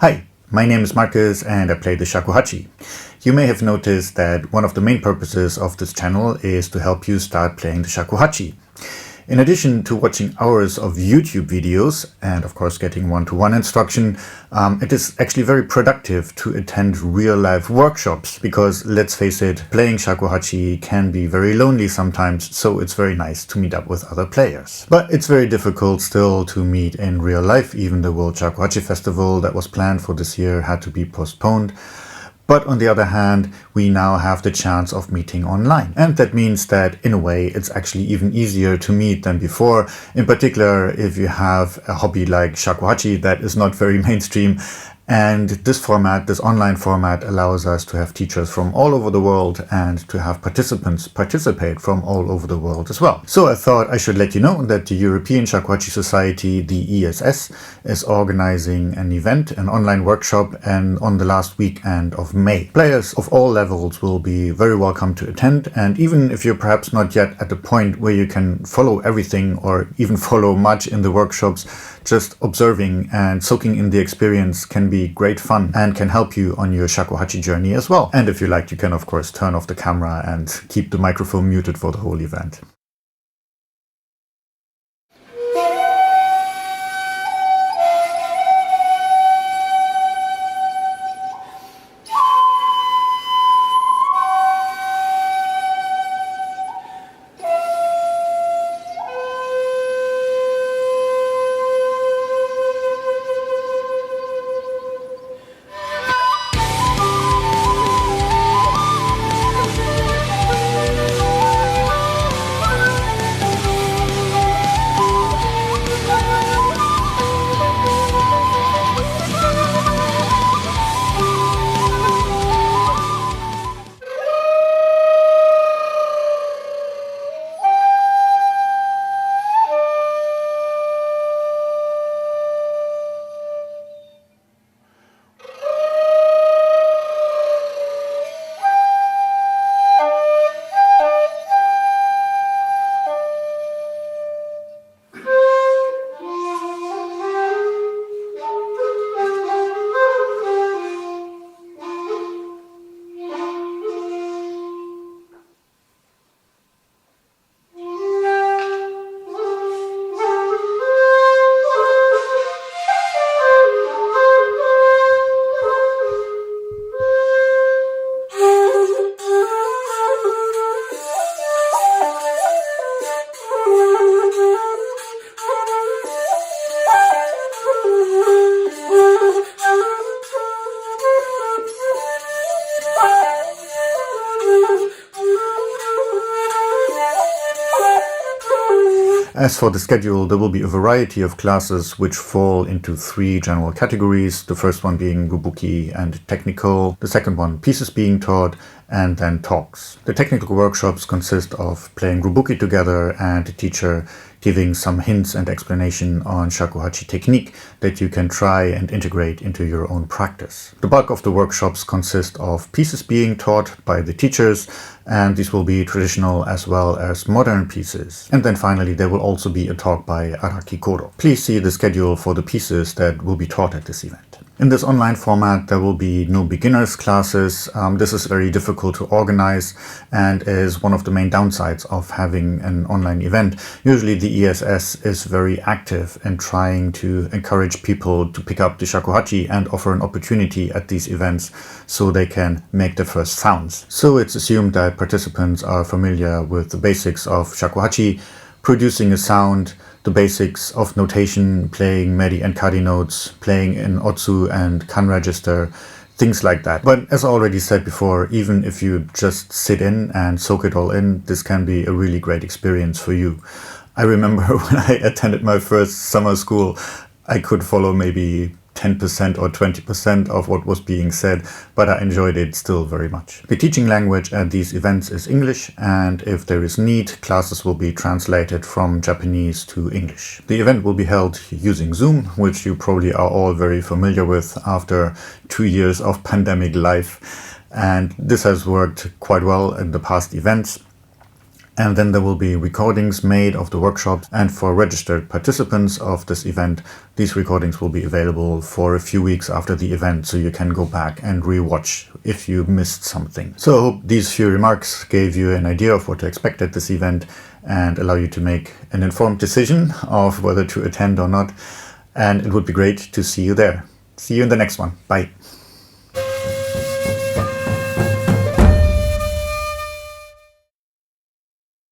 Hi, my name is Marcus and I play the shakuhachi. You may have noticed that one of the main purposes of this channel is to help you start playing the shakuhachi. In addition to watching hours of YouTube videos and of course getting one-to-one instruction, it is actually very productive to attend real-life workshops because, let's face it, playing shakuhachi can be very lonely sometimes, so it's very nice to meet up with other players. But it's very difficult still to meet in real life. Even the World Shakuhachi Festival that was planned for this year had to be postponed. But on the other hand, we now have the chance of meeting online. And that means that in a way, it's actually even easier to meet than before. In particular, if you have a hobby like shakuhachi that is not very mainstream. And this format, this online format, allows us to have teachers from all over the world and to have participants participate from all over the world as well. So I thought I should let you know that the European Shakuhachi Society, the ESS, is organizing an event, an online workshop, and on the last weekend of May. Players of all levels will be very welcome to attend, and even if you're perhaps not yet at the point where you can follow everything or even follow much in the workshops, just observing and soaking in the experience can be great fun and can help you on your shakuhachi journey as well. And if you like, you can of course turn off the camera and keep the microphone muted for the whole event. As for the schedule, there will be a variety of classes which fall into three general categories. The first one being robuki and technical, the second one pieces being taught, and then talks. The technical workshops consist of playing robuki together and the teacher giving some hints and explanation on shakuhachi technique that you can try and integrate into your own practice. The bulk of the workshops consist of pieces being taught by the teachers, and these will be traditional as well as modern pieces. And then finally there will also be a talk by Araki Kodo. Please see the schedule for the pieces that will be taught at this event. In this online format there will be no beginners classes. This is very difficult to organize and is one of the main downsides of having an online event. Usually the ESS is very active in trying to encourage people to pick up the shakuhachi and offer an opportunity at these events so they can make their first sounds. So it's assumed that participants are familiar with the basics of shakuhachi, producing a sound, the basics of notation, playing medi and kari notes, playing in otsu and kan register, things like that. But as I already said before, even if you just sit in and soak it all in, this can be a really great experience for you. I remember when I attended my first summer school, I could follow maybe 10% or 20% of what was being said, but I enjoyed it still very much. The teaching language at these events is English, and if there is need, classes will be translated from Japanese to English. The event will be held using Zoom, which you probably are all very familiar with after 2 years of pandemic life, and this has worked quite well in the past events. And then there will be recordings made of the workshops, and for registered participants of this event, these recordings will be available for a few weeks after the event, so you can go back and rewatch if you missed something. So I hope these few remarks gave you an idea of what to expect at this event and allow you to make an informed decision of whether to attend or not. And it would be great to see you there. See you in the next one. Bye.